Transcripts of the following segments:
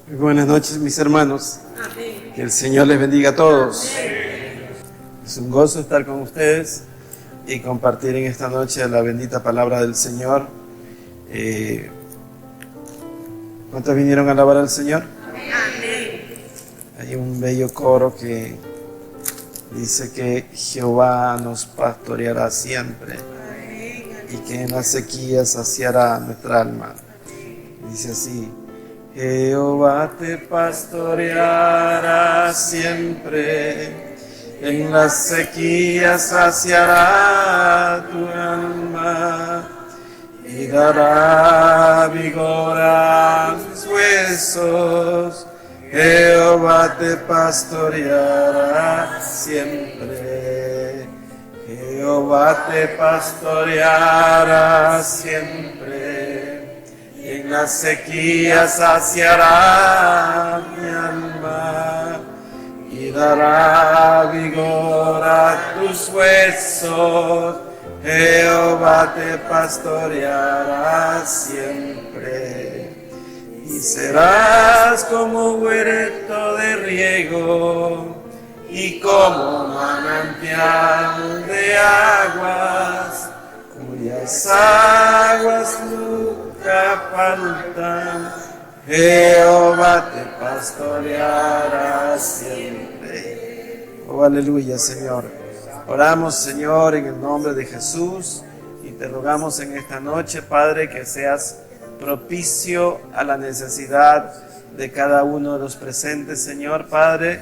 Muy buenas noches, mis hermanos. Amén. Que el Señor les bendiga a todos. Es un gozo estar con ustedes y compartir en esta noche la bendita palabra del Señor. ¿Cuántos vinieron a alabar al Señor? Amén. Hay un bello coro que dice que Jehová nos pastoreará siempre y que en la sequía saciará nuestra alma. Dice así: Jehová te pastoreará siempre, en la sequía saciará tu alma y dará vigor a tus huesos. Jehová te pastoreará siempre, Jehová te pastoreará siempre, en la sequía saciará mi alma y dará vigor a tus huesos. Jehová te pastoreará siempre y serás como huerto de riego y como manantial de aguas, cuyas aguas nunca faltan. Jehová te pastoreará siempre. Oh, aleluya, Señor. Oramos, Señor, en el nombre de Jesús y te rogamos en esta noche, Padre, que seas propicio a la necesidad de cada uno de los presentes, Señor. Padre,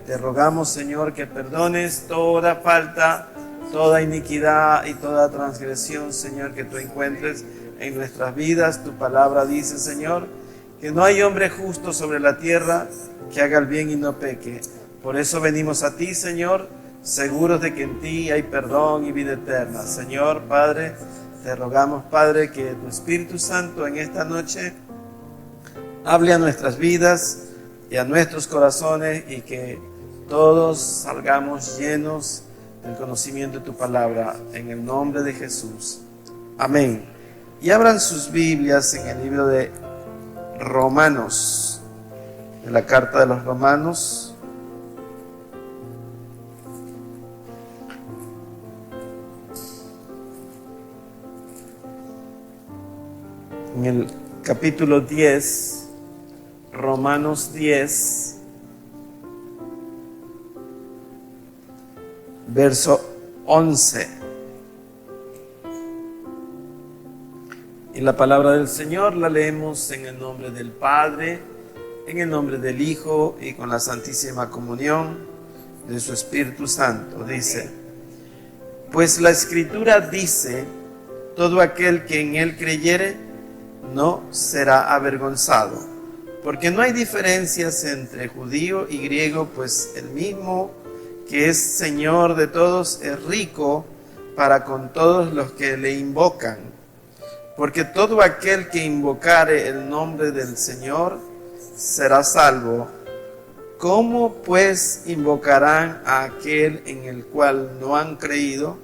te rogamos, Señor, que perdones toda falta, toda iniquidad y toda transgresión, Señor, que tú encuentres en nuestras vidas. Tu palabra dice, Señor, que no hay hombre justo sobre la tierra que haga el bien y no peque. Por eso venimos a ti, Señor, seguros de que en ti hay perdón y vida eterna. Señor, Padre, te rogamos, Padre, que tu Espíritu Santo en esta noche hable a nuestras vidas y a nuestros corazones y que todos salgamos llenos del conocimiento de tu palabra, en el nombre de Jesús. Amén. Y abran sus Biblias en el libro de Romanos, en la carta de los Romanos. En el capítulo 10, Romanos 10, verso 11. Y la palabra del Señor la leemos en el nombre del Padre, en el nombre del Hijo y con la santísima comunión de su Espíritu Santo. Dice: pues la Escritura dice, todo aquel que en él creyere no será avergonzado, porque no hay diferencias entre judío y griego, pues el mismo que es Señor de todos es rico para con todos los que le invocan. Porque todo aquel que invocare el nombre del Señor será salvo. ¿Cómo pues invocarán a aquel en el cual no han creído?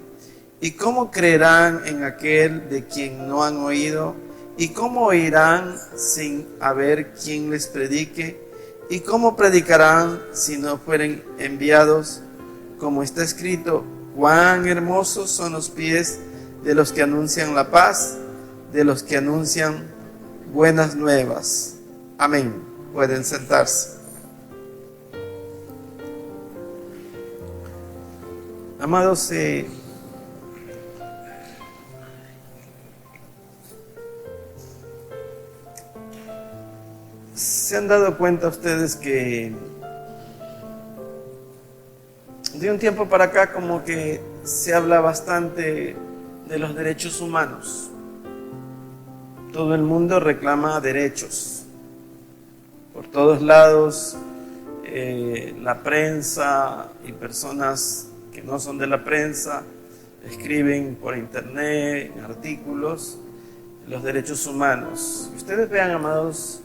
¿Y cómo creerán en aquel de quien no han oído? ¿Y cómo oirán sin haber quien les predique? ¿Y cómo predicarán si no fueren enviados? Como está escrito: cuán hermosos son los pies de los que anuncian la paz, de los que anuncian buenas nuevas. Amén. Pueden sentarse. Amados, ¿se han dado cuenta ustedes que de un tiempo para acá como que se habla bastante de los derechos humanos? Todo el mundo reclama derechos. Por todos lados, la prensa y personas que no son de la prensa escriben por internet, en artículos, los derechos humanos. Ustedes vean, amados,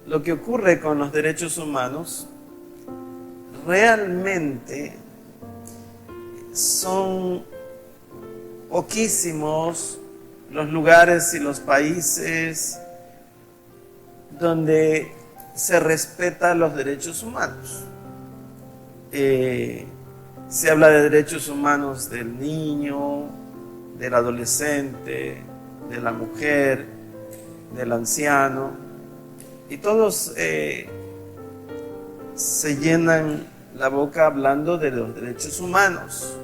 lo que ocurre con los derechos humanos. Realmente son poquísimos los lugares y los países donde se respeta los derechos humanos. Se habla de derechos humanos del niño, del adolescente, de la mujer, del anciano, y todos se llenan la boca hablando de los derechos humanos,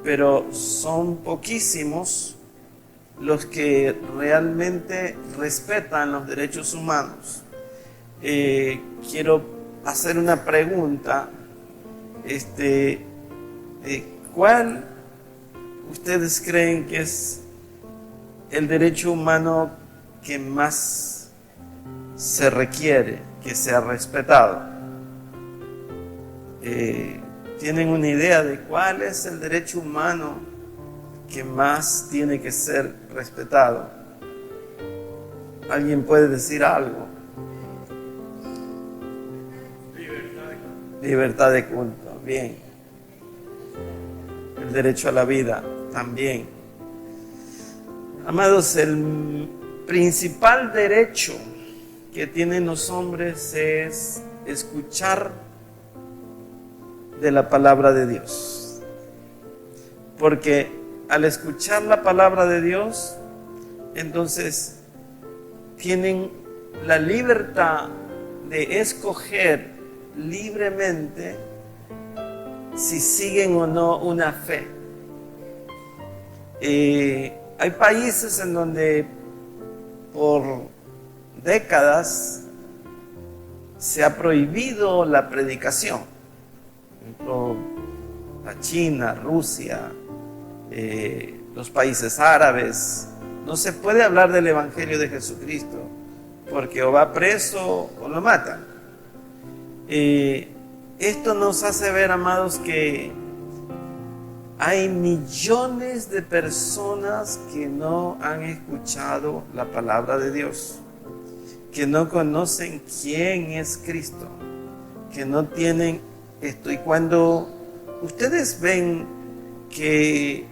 pero son poquísimos los que realmente respetan los derechos humanos. Quiero hacer una pregunta. ¿Cuál ustedes creen que es el derecho humano que más se requiere que sea respetado? ¿Tienen una idea de cuál es el derecho humano que más tiene que ser respetado? ¿Alguien puede decir algo? Libertad de culto, bien. El derecho a la vida, también. Amados, el principal derecho que tienen los hombres es escuchar de la palabra de Dios. Porque al escuchar la palabra de Dios, entonces tienen la libertad de escoger libremente si siguen o no una fe. Hay países en donde por décadas se ha prohibido la predicación. Por ejemplo, la China, Rusia, los países árabes. No se puede hablar del Evangelio de Jesucristo porque o va preso o lo matan. Esto nos hace ver, amados, que hay millones de personas que no han escuchado la palabra de Dios, que no conocen quién es Cristo, que no tienen esto. Y cuando ustedes ven que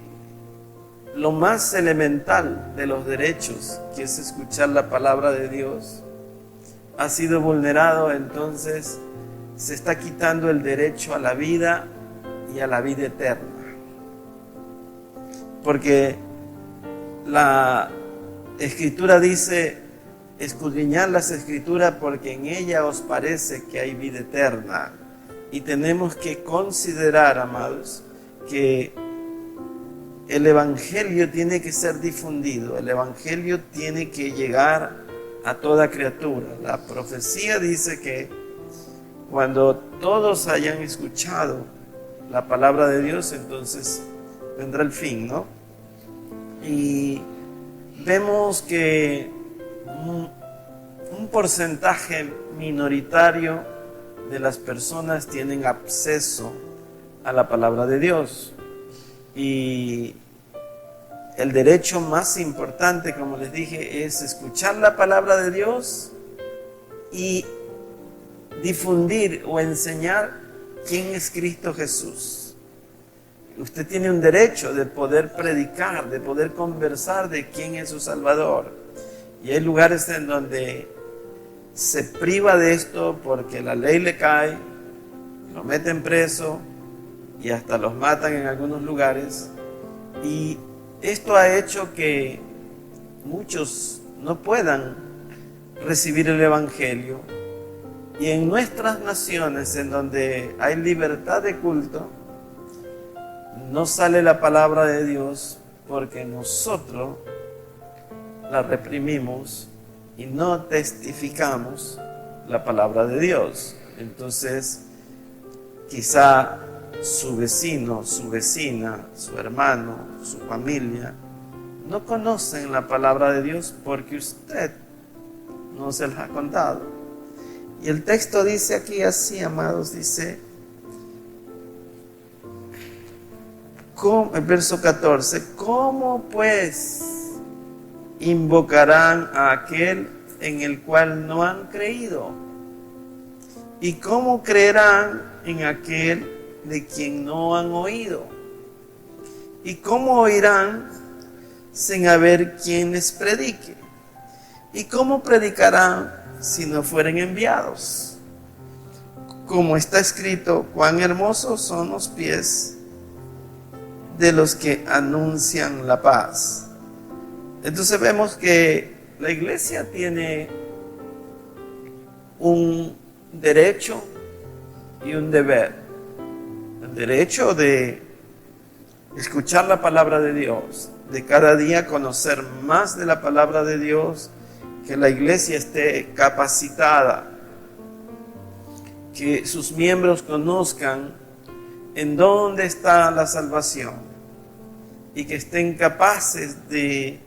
lo más elemental de los derechos, que es escuchar la palabra de Dios, ha sido vulnerado, entonces se está quitando el derecho a la vida y a la vida eterna. Porque la Escritura dice: escudriñad las Escrituras porque en ella os parece que hay vida eterna. Y tenemos que considerar, amados, que el Evangelio tiene que ser difundido. El Evangelio tiene que llegar a toda criatura. La profecía dice que cuando todos hayan escuchado la palabra de Dios, entonces vendrá el fin, ¿no? Y vemos que un porcentaje minoritario de las personas tienen acceso a la palabra de Dios. Y el derecho más importante, como les dije, es escuchar la palabra de Dios y difundir o enseñar quién es Cristo Jesús. Usted tiene un derecho de poder predicar, de poder conversar de quién es su Salvador. Y hay lugares en donde se priva de esto porque la ley le cae, lo meten preso y hasta los matan en algunos lugares. Y esto ha hecho que muchos no puedan recibir el Evangelio. Y en nuestras naciones, en donde hay libertad de culto, no sale la palabra de Dios porque nosotros la reprimimos y no testificamos la palabra de Dios. Entonces, quizá su vecino, su vecina, su hermano, su familia, no conocen la palabra de Dios porque usted no se las ha contado. Y el texto dice aquí así, amados, dice, el verso 14, ¿cómo pues invocarán a aquel en el cual no han creído? ¿Y cómo creerán en aquel de quien no han oído? ¿Y cómo oirán sin haber quien les predique? ¿Y cómo predicarán si no fueren enviados. Como está escrito, cuán hermosos son los pies de los que anuncian la paz. Entonces vemos que la iglesia tiene un derecho y un deber. El derecho de escuchar la palabra de Dios, de cada día conocer más de la palabra de Dios, que la iglesia esté capacitada, que sus miembros conozcan en dónde está la salvación y que estén capaces de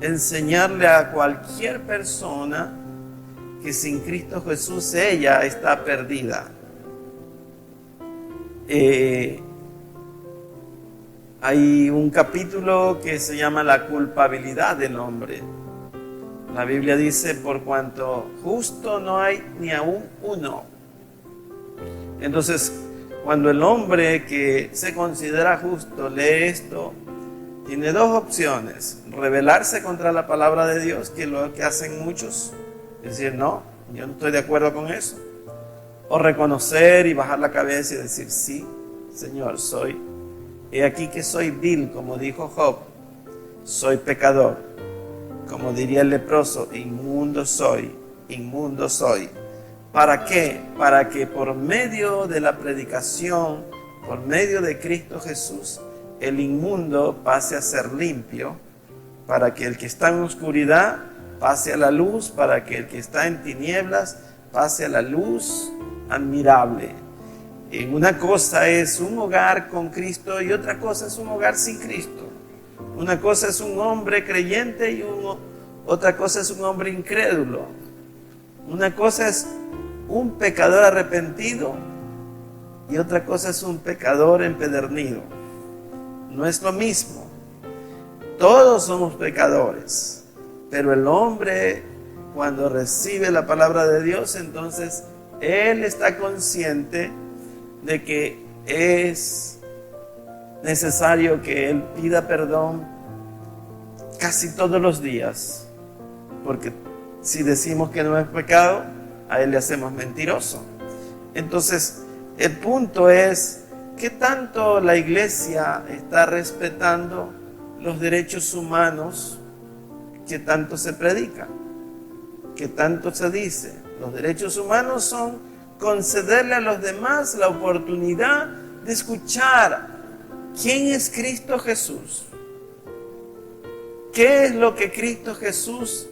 enseñarle a cualquier persona que sin Cristo Jesús ella está perdida. Hay un capítulo que se llama la culpabilidad del hombre. La Biblia dice, por cuanto justo no hay ni aún uno. Entonces, cuando el hombre que se considera justo lee esto, tiene dos opciones: rebelarse contra la palabra de Dios, que es lo que hacen muchos, decir, no, yo no estoy de acuerdo con eso, o reconocer y bajar la cabeza y decir, sí, Señor, he aquí que soy vil, como dijo Job, soy pecador, como diría el leproso, inmundo soy. ¿Para qué? Para que por medio de la predicación, por medio de Cristo Jesús, el inmundo pase a ser limpio, para que el que está en oscuridad pase a la luz, para que el que está en tinieblas pase a la luz admirable. Una cosa es un hogar con Cristo y otra cosa es un hogar sin Cristo. Una cosa es un hombre creyente y otra cosa es un hombre incrédulo. Una cosa es un pecador arrepentido y otra cosa es un pecador empedernido. No es lo mismo. Todos somos pecadores, pero el hombre, cuando recibe la palabra de Dios, entonces él está consciente de que es necesario que él pida perdón casi todos los días, porque si decimos que no es pecado, a él le hacemos mentiroso. Entonces, el punto es, ¿qué tanto la iglesia está respetando los derechos humanos que tanto se predican, que tanto se dice? Los derechos humanos son concederle a los demás la oportunidad de escuchar quién es Cristo Jesús, qué es lo que Cristo Jesús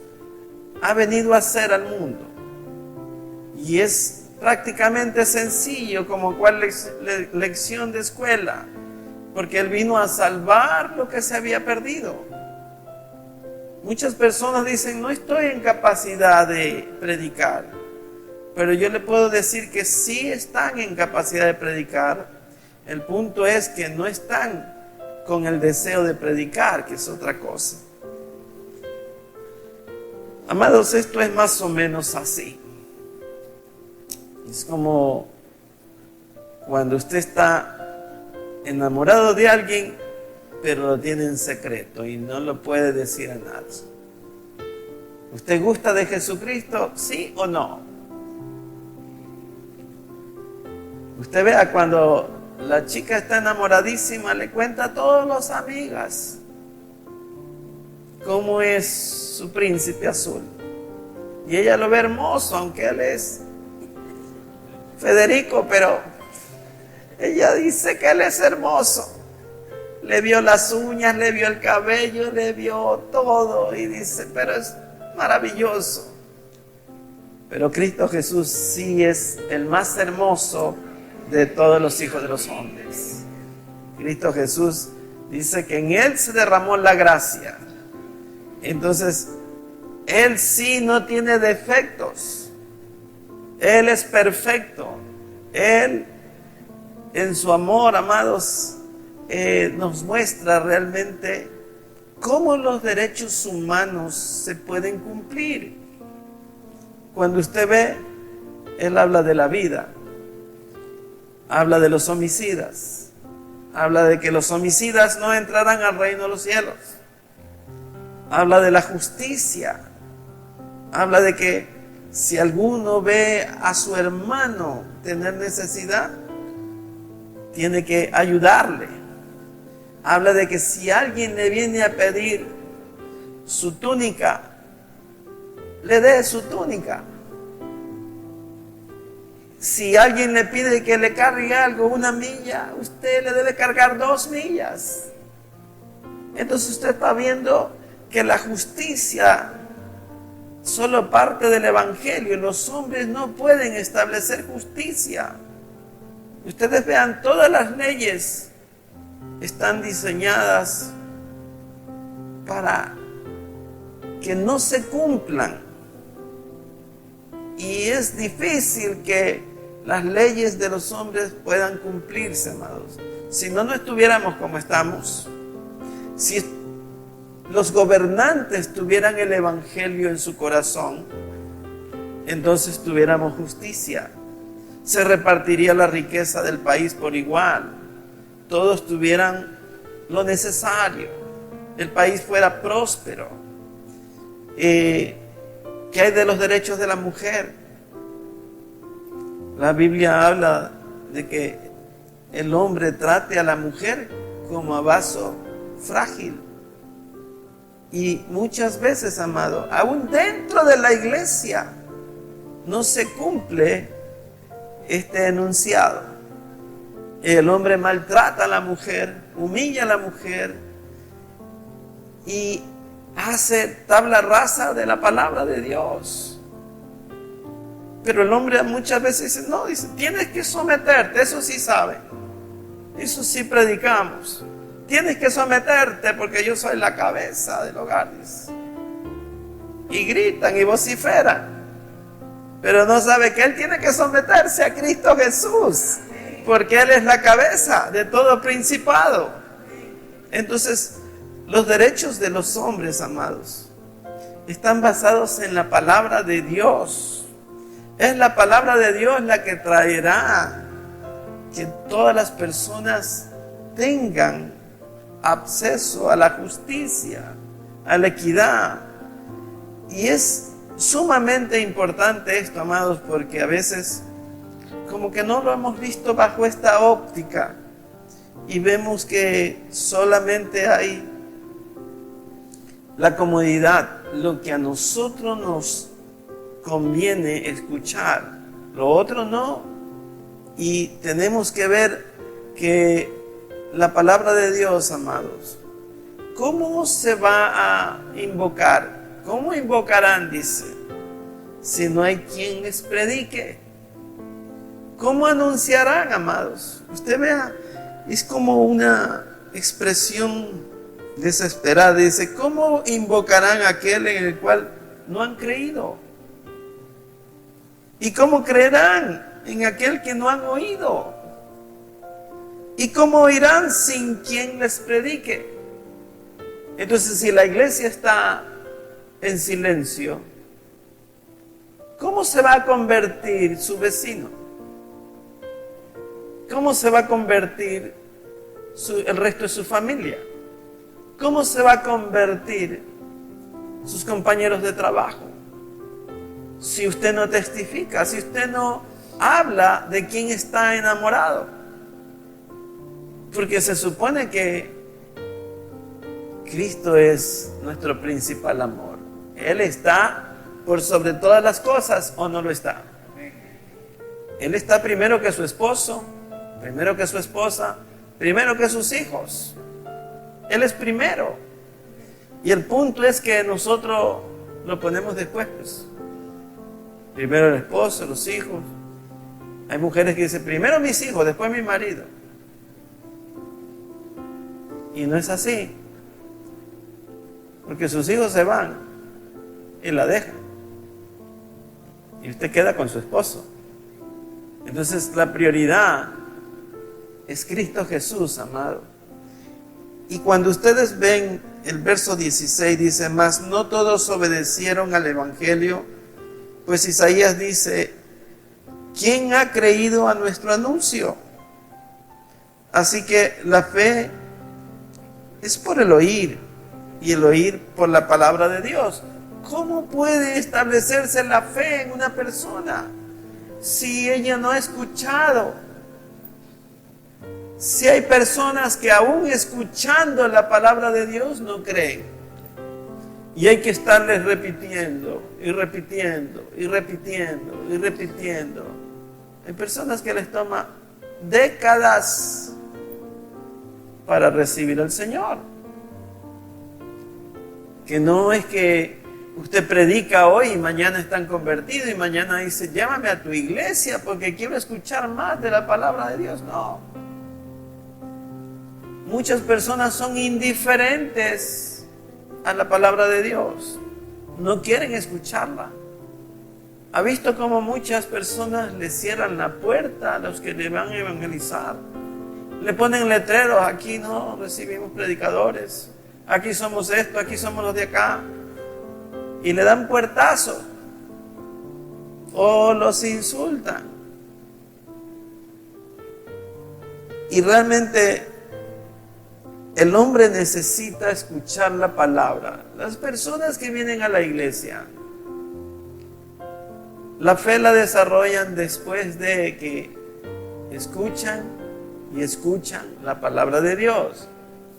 ha venido a hacer al mundo. Y es prácticamente sencillo como cual lección de escuela, porque Él vino a salvar lo que se había perdido. Muchas personas dicen, no estoy en capacidad de predicar, pero yo le puedo decir que sí están en capacidad de predicar. El punto es que no están con el deseo de predicar, que es otra cosa. Amados, esto es más o menos así. Es como cuando usted está enamorado de alguien, pero lo tiene en secreto y no lo puede decir a nadie. ¿Usted gusta de Jesucristo? ¿Sí o no? Usted vea, cuando la chica está enamoradísima, le cuenta a todas las amigas cómo es su príncipe azul. Y ella lo ve hermoso, aunque él es Federico, pero ella dice que él es hermoso. Le vio las uñas, le vio el cabello, le vio todo y dice, pero es maravilloso. Pero Cristo Jesús sí es el más hermoso de todos los hijos de los hombres. Cristo Jesús dice que en Él se derramó la gracia. Entonces, Él sí no tiene defectos. Él es perfecto. Él, en su amor, amados, nos muestra realmente cómo los derechos humanos se pueden cumplir. Cuando usted ve, Él habla de la vida, habla de los homicidas, habla de que los homicidas no entrarán al reino de los cielos, habla de la justicia, habla de que si alguno ve a su hermano tener necesidad, tiene que ayudarle. Habla de que si alguien le viene a pedir su túnica, le dé su túnica. Si alguien le pide que le cargue algo, 1 milla, usted le debe cargar 2 millas. Entonces usted está viendo que la justicia solo parte del evangelio. Los hombres no pueden establecer justicia. Ustedes vean, todas las leyes están diseñadas para que no se cumplan. Y es difícil que las leyes de los hombres puedan cumplirse, amados. Si no, no estuviéramos como estamos. Si los gobernantes tuvieran el evangelio en su corazón, entonces tuviéramos justicia. Se repartiría la riqueza del país por igual. Todos tuvieran lo necesario. El país fuera próspero. ¿Qué hay de los derechos de la mujer? La Biblia habla de que el hombre trate a la mujer como a vaso frágil. Y muchas veces, amado, aún dentro de la iglesia no se cumple este enunciado. El hombre maltrata a la mujer, humilla a la mujer y hace tabla rasa de la palabra de Dios. Pero el hombre muchas veces dice, no, dice, tienes que someterte, eso sí sabe, eso sí predicamos. Tienes que someterte porque yo soy la cabeza del hogar, dice. Y gritan y vociferan, pero no sabe que él tiene que someterse a Cristo Jesús, porque Él es la cabeza de todo principado. Entonces, los derechos de los hombres, amados, están basados en la palabra de Dios. Es la palabra de Dios la que traerá que todas las personas tengan acceso a la justicia, a la equidad. Y es sumamente importante esto, amados, porque a veces como que no lo hemos visto bajo esta óptica y vemos que solamente hay la comodidad, lo que a nosotros nos conviene escuchar, lo otro no. Y tenemos que ver que la palabra de Dios, amados, ¿cómo se va a invocar? ¿Cómo invocarán, dice, si no hay quien les predique? ¿Cómo anunciarán, amados? Usted vea, es como una expresión desesperada. Dice, ¿cómo invocarán a aquel en el cual no han creído? ¿Y cómo creerán en aquel que no han oído? ¿Y cómo oirán sin quien les predique? Entonces, si la iglesia está en silencio, ¿cómo se va a convertir su vecino? ¿Cómo se va a convertir el resto de su familia? ¿Cómo se va a convertir sus compañeros de trabajo? Si usted no testifica, si usted no habla de quién está enamorado. Porque se supone que Cristo es nuestro principal amor. Él está por sobre todas las cosas, ¿o no lo está? Él está primero que su esposo, primero que su esposa, primero que sus hijos. Él es primero. Y el punto es que nosotros lo ponemos después, pues. Primero el esposo, los hijos. Hay mujeres que dicen, primero mis hijos, después mi marido. Y no es así. Porque sus hijos se van y la dejan. Y usted queda con su esposo. Entonces la prioridad es Cristo Jesús, amado. Y cuando ustedes ven el verso 16, dice, mas no todos obedecieron al evangelio, pues Isaías dice, ¿quién ha creído a nuestro anuncio? Así que la fe es por el oír, y el oír por la palabra de Dios. ¿Cómo puede establecerse la fe en una persona si ella no ha escuchado? Si hay personas que aún escuchando la palabra de Dios no creen. Y hay que estarles repitiendo y repitiendo y repitiendo y repitiendo. Hay personas que les toma décadas para recibir al Señor. Que no es que usted predica hoy y mañana están convertidos y mañana dice, llámame a tu iglesia porque quiero escuchar más de la palabra de Dios. No. Muchas personas son indiferentes a la palabra de Dios. No quieren escucharla. ¿Ha visto cómo muchas personas le cierran la puerta a los que le van a evangelizar? Le ponen letreros, aquí no recibimos predicadores, aquí somos esto, aquí somos los de acá. Y le dan puertazo o los insultan. Y realmente el hombre necesita escuchar la palabra. Las personas que vienen a la iglesia, la fe la desarrollan después de que escuchan y escuchan la palabra de Dios.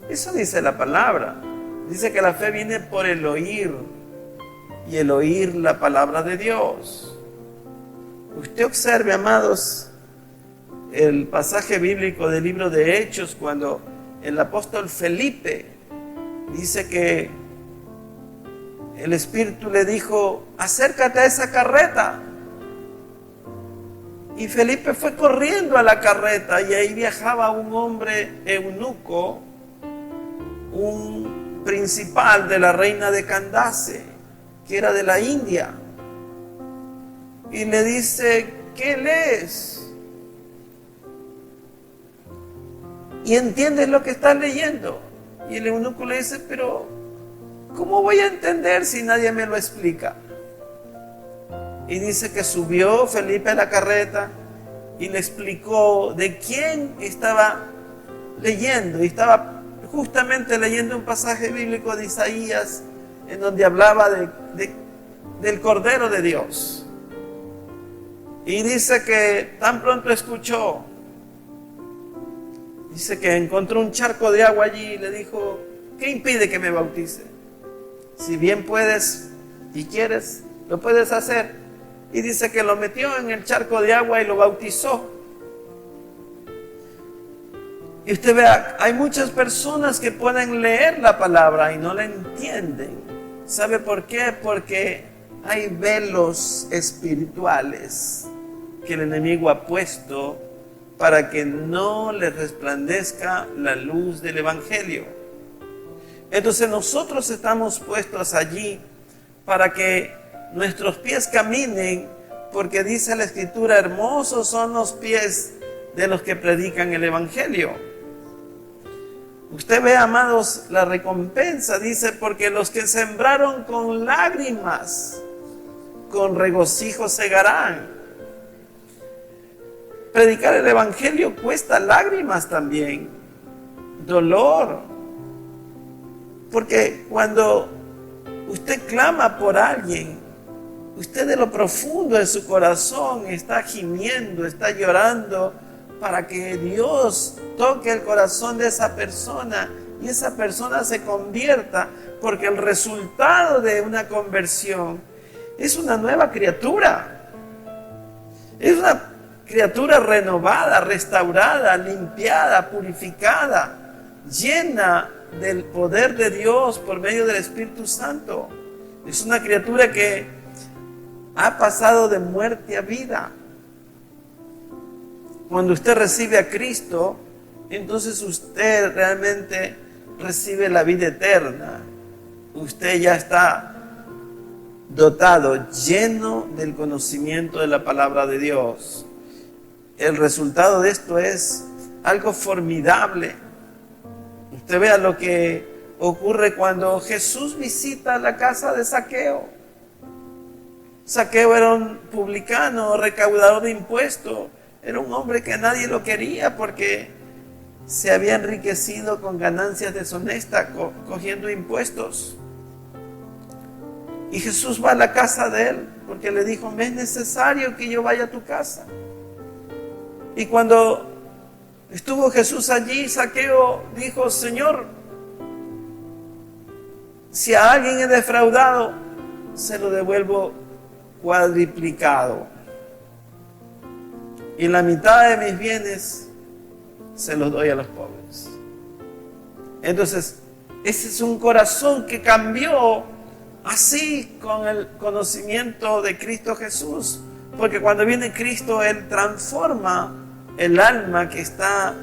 Eso dice la palabra. Dice que la fe viene por el oír y el oír la palabra de Dios. Usted observe, amados, el pasaje bíblico del libro de Hechos cuando el apóstol Felipe dice que el Espíritu le dijo, acércate a esa carreta. Y Felipe fue corriendo a la carreta y ahí viajaba un hombre eunuco, un principal de la reina de Candace, que era de la India. Y le dice, ¿qué lees? Y entiendes lo que estás leyendo. Y el eunuco le dice, pero ¿cómo voy a entender si nadie me lo explica? Y dice que subió Felipe a la carreta y le explicó de quién estaba leyendo. Y estaba justamente leyendo un pasaje bíblico de Isaías en donde hablaba del Cordero de Dios. Y dice que tan pronto escuchó, dice que encontró un charco de agua allí y le dijo, ¿qué impide que me bautice? Si bien puedes y quieres, lo puedes hacer. Y dice que lo metió en el charco de agua y lo bautizó. Y usted vea, hay muchas personas que pueden leer la palabra y no la entienden. ¿Sabe por qué? Porque hay velos espirituales que el enemigo ha puesto para que no les resplandezca la luz del Evangelio. Entonces nosotros estamos puestos allí para que nuestros pies caminen, porque dice la Escritura, hermosos son los pies de los que predican el Evangelio. Usted ve, amados, la recompensa, dice, porque los que sembraron con lágrimas, con regocijo segarán. Predicar el Evangelio cuesta lágrimas también, dolor. Porque cuando usted clama por alguien, usted de lo profundo de su corazón está gimiendo, está llorando para que Dios toque el corazón de esa persona y esa persona se convierta, porque el resultado de una conversión es una nueva criatura. Es una criatura renovada, restaurada, limpiada, purificada, llena del poder de Dios por medio del Espíritu Santo. Es una criatura que ha pasado de muerte a vida. Cuando usted recibe a Cristo, entonces usted realmente recibe la vida eterna. Usted ya está dotado, lleno del conocimiento de la palabra de Dios. El resultado de esto es algo formidable. Usted vea lo que ocurre cuando Jesús visita la casa de Zaqueo. Zaqueo era un publicano, recaudador de impuestos. Era un hombre que nadie lo quería porque se había enriquecido con ganancias deshonestas, cogiendo impuestos. Y Jesús va a la casa de él porque le dijo, me es necesario que yo vaya a tu casa. Y cuando estuvo Jesús allí, Zaqueo dijo, Señor, si a alguien he defraudado, se lo devuelvo cuadriplicado. Y la mitad de mis bienes se los doy a los pobres. Entonces, ese es un corazón que cambió así con el conocimiento de Cristo Jesús. Porque cuando viene Cristo, Él transforma el alma que está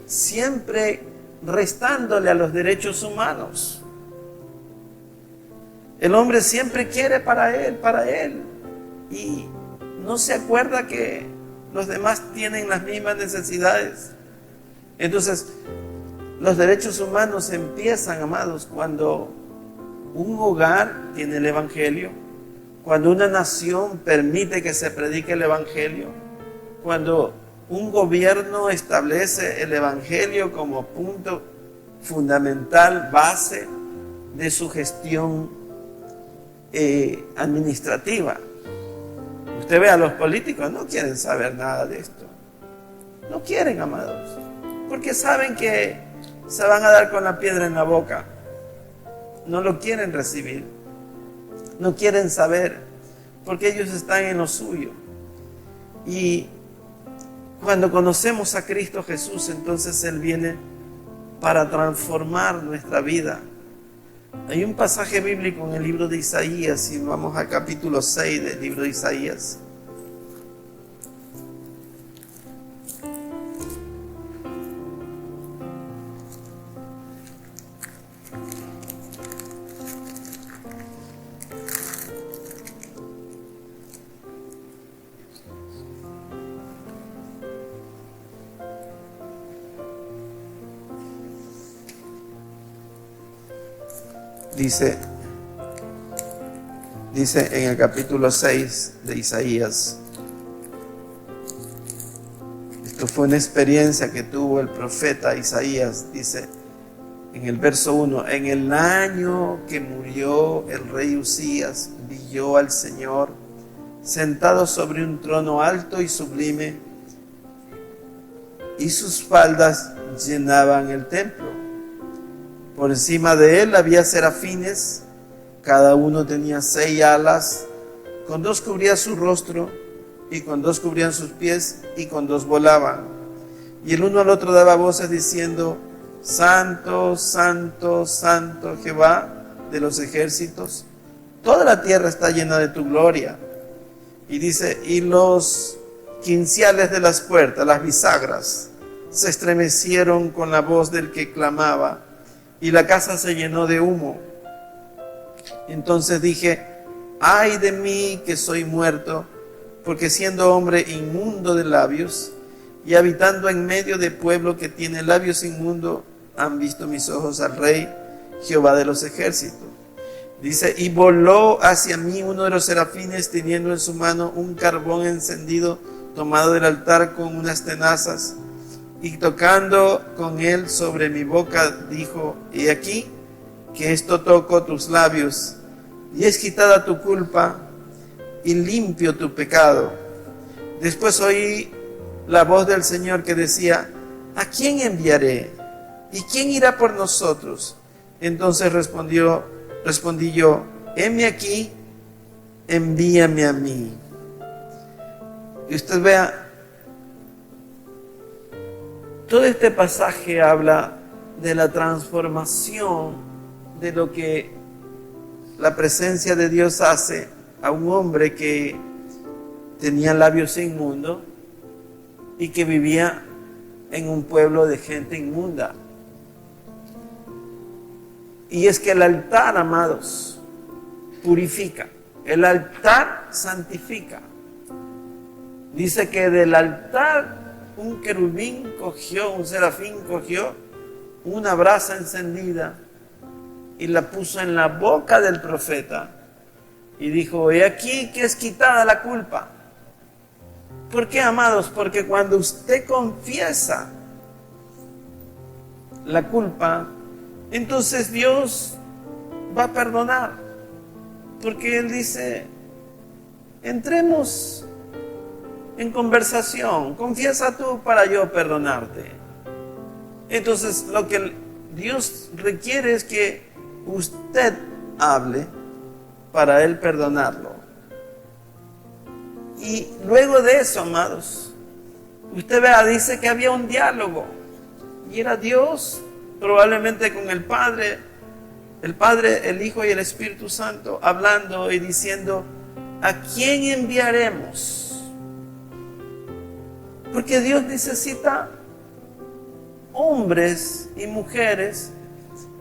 siempre restándole a los derechos humanos. El hombre siempre quiere para él. Y no se acuerda que los demás tienen las mismas necesidades. Entonces, los derechos humanos empiezan, amados, cuando un hogar tiene el Evangelio, cuando una nación permite que se predique el Evangelio, cuando un gobierno establece el Evangelio como punto fundamental, base de su gestión administrativa. Usted ve a los políticos, no quieren saber nada de esto. No quieren, amados, porque saben que se van a dar con la piedra en la boca. No lo quieren recibir. No quieren saber, porque ellos están en lo suyo. Y cuando conocemos a Cristo Jesús, entonces Él viene para transformar nuestra vida. Hay un pasaje bíblico en el libro de Isaías, y vamos al capítulo 6 del libro de Isaías. Dice en el capítulo 6 de Isaías, esto fue una experiencia que tuvo el profeta Isaías, dice en el verso 1, en el año que murió el rey Usías, vi yo al Señor sentado sobre un trono alto y sublime, y sus faldas llenaban el templo. Por encima de él había serafines, cada uno tenía 6 alas, con 2 cubría su rostro, y con 2 cubrían sus pies, y con 2 volaban. Y el uno al otro daba voces diciendo, Santo, Santo, Santo Jehová de los ejércitos, toda la tierra está llena de tu gloria. Y dice, y los quinciales de las puertas, las bisagras, se estremecieron con la voz del que clamaba, y la casa se llenó de humo. Entonces dije, ay de mí que soy muerto, porque siendo hombre inmundo de labios, y habitando en medio de pueblo que tiene labios inmundos, han visto mis ojos al Rey, Jehová de los ejércitos. Dice, y voló hacia mí uno de los serafines, teniendo en su mano un carbón encendido, tomado del altar con unas tenazas, y tocando con él sobre mi boca, dijo, he aquí que esto toco tus labios, y es quitada tu culpa, y limpio tu pecado. Después oí la voz del Señor que decía, ¿a quién enviaré? ¿Y quién irá por nosotros? Entonces respondí yo, heme aquí, envíame a mí. Y usted vea, todo este pasaje habla de la transformación de lo que la presencia de Dios hace a un hombre que tenía labios inmundos y que vivía en un pueblo de gente inmunda. Y es que el altar, amados, purifica. El altar santifica. Dice que del altar un querubín cogió, un serafín cogió una brasa encendida y la puso en la boca del profeta y dijo, he aquí que es quitada la culpa. ¿Por qué, amados? Porque cuando usted confiesa la culpa, entonces Dios va a perdonar. Porque Él dice, entremos en conversación, confiesa tú para yo perdonarte. Entonces lo que Dios requiere es que usted hable para Él perdonarlo. Y luego de eso, amados, usted vea, dice que había un diálogo. Y era Dios, probablemente con el Padre, el Hijo y el Espíritu Santo, hablando y diciendo, ¿a quién enviaremos? Porque Dios necesita hombres y mujeres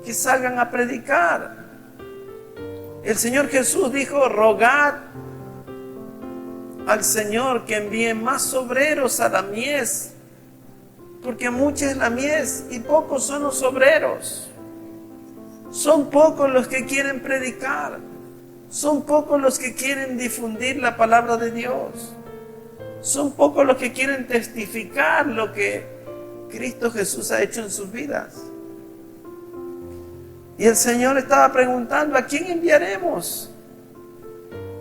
que salgan a predicar. El Señor Jesús dijo, rogad al Señor que envíe más obreros a la mies, porque mucha es la mies y pocos son los obreros. Son pocos los que quieren predicar, son pocos los que quieren difundir la palabra de Dios, son pocos los que quieren testificar lo que Cristo Jesús ha hecho en sus vidas. Y el Señor estaba preguntando, ¿a quién enviaremos?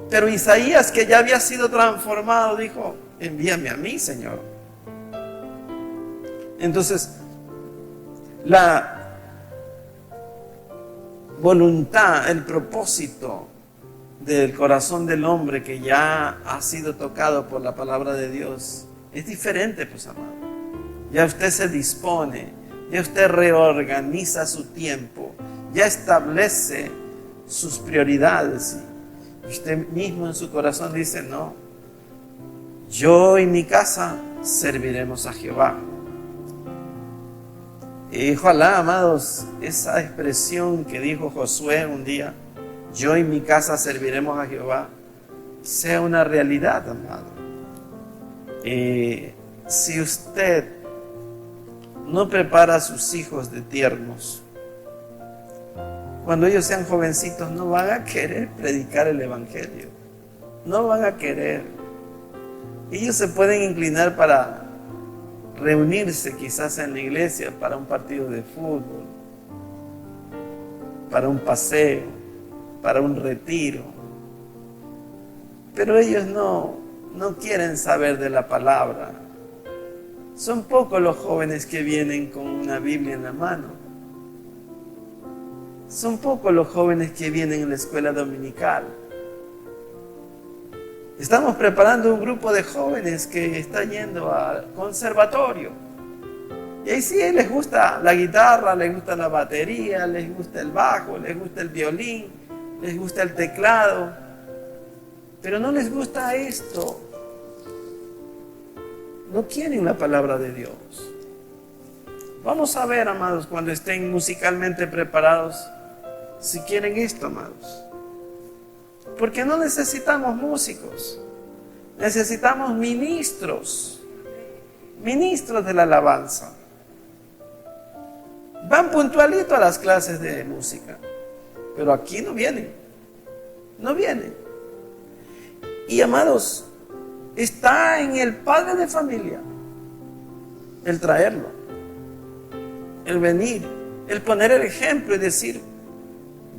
Pero Isaías, que ya había sido transformado, dijo, envíame a mí, Señor. Entonces, la voluntad, el propósito del corazón del hombre que ya ha sido tocado por la palabra de Dios es diferente, pues, amado. Ya usted se dispone, ya usted reorganiza su tiempo, ya establece sus prioridades. Y usted mismo en su corazón dice, no, yo y mi casa serviremos a Jehová. Y ojalá, amados, esa expresión que dijo Josué un día, yo y mi casa serviremos a Jehová, sea una realidad, amado. Si usted no prepara a sus hijos de tiernos, cuando ellos sean jovencitos no van a querer predicar el evangelio, no van a querer. Ellos se pueden inclinar para reunirse quizás en la iglesia para un partido de fútbol, para un paseo, para un retiro, pero ellos no quieren saber de la palabra. Son pocos los jóvenes que vienen con una Biblia en la mano. Son pocos los jóvenes que vienen en la escuela dominical. Estamos preparando un grupo de jóvenes que está yendo al conservatorio. Y ahí sí les gusta la guitarra, les gusta la batería, les gusta el bajo, les gusta el violín, les gusta el teclado. Pero no les gusta esto. No quieren la palabra de Dios. Vamos a ver, amados, cuando estén musicalmente preparados, si quieren esto, amados. Porque no necesitamos músicos, necesitamos ministros de la alabanza. Van puntualito a las clases de música, pero aquí no vienen. Y, amados, está en el padre de familia el traerlo, el venir, el poner el ejemplo y decir,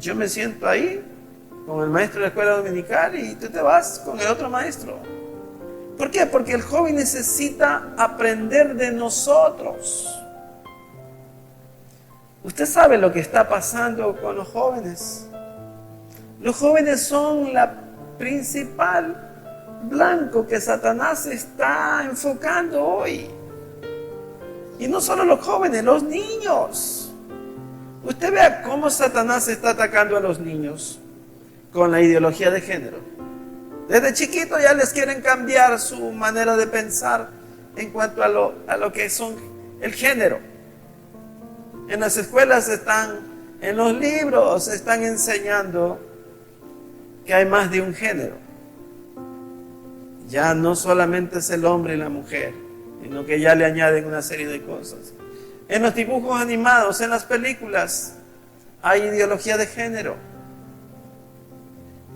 yo me siento ahí con el maestro de la escuela dominical y tú te vas con el otro maestro. ¿Por qué? Porque el joven necesita aprender de nosotros. Usted sabe lo que está pasando con los jóvenes. Los jóvenes son la principal blanco que Satanás está enfocando hoy. Y no solo los jóvenes, los niños. Usted vea cómo Satanás está atacando a los niños con la ideología de género. Desde chiquitos ya les quieren cambiar su manera de pensar en cuanto a lo que son el género. En las escuelas en los libros están enseñando que hay más de un género. Ya no solamente es el hombre y la mujer, sino que ya le añaden una serie de cosas. En los dibujos animados, en las películas, hay ideología de género.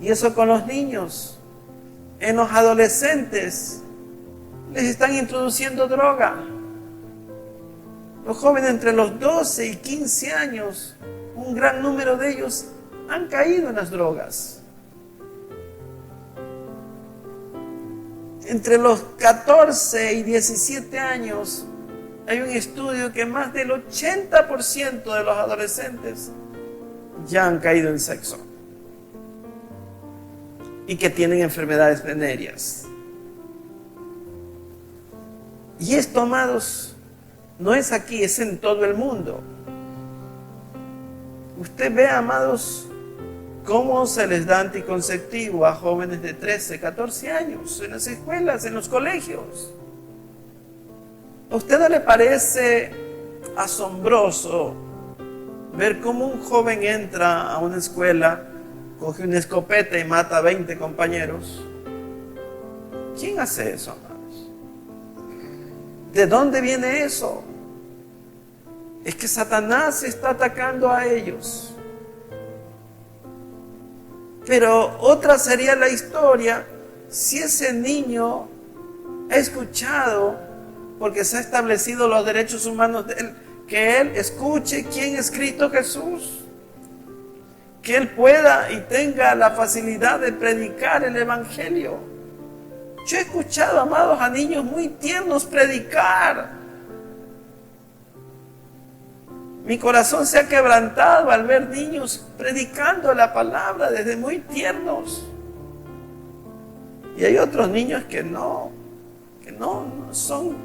Y eso con los niños. En los adolescentes, les están introduciendo droga. Los jóvenes entre los 12 y 15 años, un gran número de ellos han caído en las drogas. Entre los 14 y 17 años hay un estudio que más del 80% de los adolescentes ya han caído en sexo y que tienen enfermedades venéreas. Y esto, amados, no es aquí, es en todo el mundo. Usted ve, amados, cómo se les da anticonceptivo a jóvenes de 13, 14 años en las escuelas, en los colegios. ¿A usted no le parece asombroso ver cómo un joven entra a una escuela, coge una escopeta y mata a 20 compañeros? ¿Quién hace eso, amados? ¿De dónde viene eso? Es que Satanás está atacando a ellos. Pero otra sería la historia si ese niño ha escuchado, porque se han establecido los derechos humanos de él, que él escuche quién es Cristo Jesús, que él pueda y tenga la facilidad de predicar el Evangelio. Yo he escuchado, amados, a niños muy tiernos predicar. Mi corazón se ha quebrantado al ver niños predicando la palabra desde muy tiernos. Y hay otros niños que no son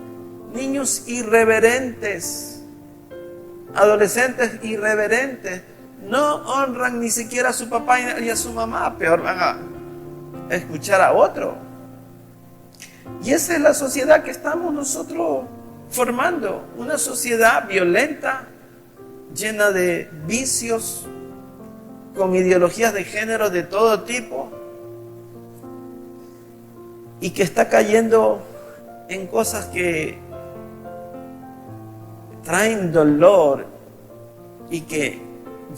niños irreverentes, adolescentes irreverentes, no honran ni siquiera a su papá y a su mamá, peor van a escuchar a otro. Y esa es la sociedad que estamos nosotros formando, una sociedad violenta, llena de vicios, con ideologías de género de todo tipo, y que está cayendo en cosas que traen dolor y que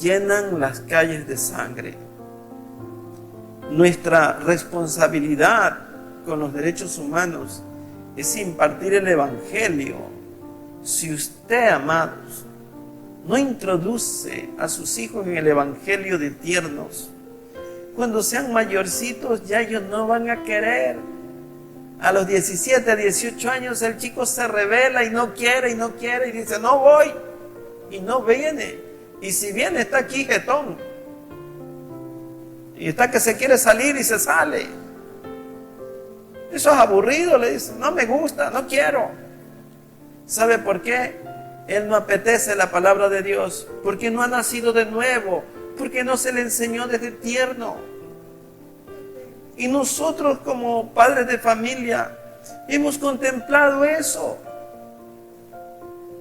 llenan las calles de sangre. Nuestra responsabilidad con los derechos humanos es impartir el Evangelio. Si usted, amados, no introduce a sus hijos en el Evangelio de tiernos, cuando sean mayorcitos ya ellos no van a querer. A los 17, 18 años el chico se revela y no quiere y dice no voy, y no viene. Y si viene está aquí jetón, y está que se quiere salir y se sale. Eso es aburrido, le dice, no me gusta, no quiero. ¿Sabe por qué? Él no apetece la palabra de Dios, porque no ha nacido de nuevo, porque no se le enseñó desde tierno. Y nosotros como padres de familia hemos contemplado eso